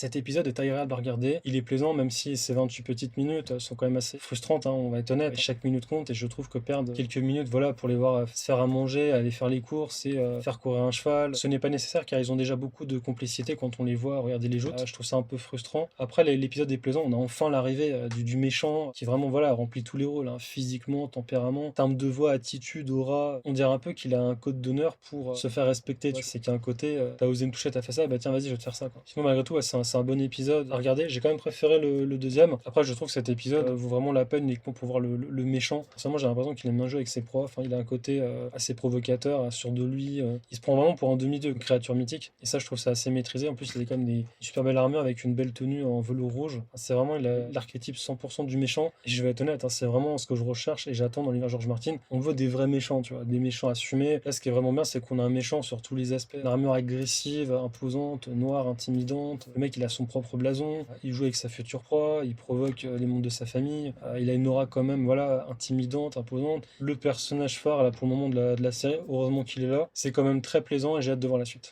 Cet épisode est agréable à regarder, il est plaisant même si ces 28 petites minutes sont quand même assez frustrantes, hein, on va être honnête. Chaque minute compte et je trouve que perdre quelques minutes voilà, pour les voir se faire à manger, aller faire les courses et faire courir un cheval, ce n'est pas nécessaire car ils ont déjà beaucoup de complicité quand on les voit regarder les joutes. Je trouve ça un peu frustrant. Après l'épisode est plaisant, on a enfin l'arrivée du méchant qui vraiment voilà, remplit tous les rôles, hein, physiquement, tempérament, timbre de voix, attitude, aura. On dirait un peu qu'il a un code d'honneur pour se faire respecter. C'est qu'il y a un côté, t'as osé me toucher, t'as fait ça, bah tiens vas-y je vais te faire ça. Quoi. Sinon malgré tout ouais, c'est un bon épisode à regarder. J'ai quand même préféré le deuxième. Après je trouve que cet épisode vaut vraiment la peine uniquement pour voir le méchant. Personnellement j'ai l'impression qu'il aime bien jouer avec ses profs, hein. Il a un côté assez provocateur, sûr de lui. Il se prend vraiment pour un demi-dieu, une créature mythique. Et ça je trouve ça assez maîtrisé. En plus il a quand même des super belles armures avec une belle tenue en velours rouge. C'est vraiment l'archétype 100% du méchant. Et je vais être honnête, hein, c'est vraiment ce que je recherche et j'attends dans l'univers George Martin. On veut des vrais méchants, tu vois, des méchants assumés. Là, ce qui est vraiment bien, c'est qu'on a un méchant sur tous les aspects. Une armure agressive, imposante, noire, intimidante. Le mec, il a son propre blason. Il joue avec sa future proie. Il provoque les membres de sa famille. Il a une aura quand même, voilà, intimidante, imposante. Le personnage phare, là, pour le moment de la série, heureusement qu'il est là. C'est quand même très plaisant et j'ai hâte de voir la suite.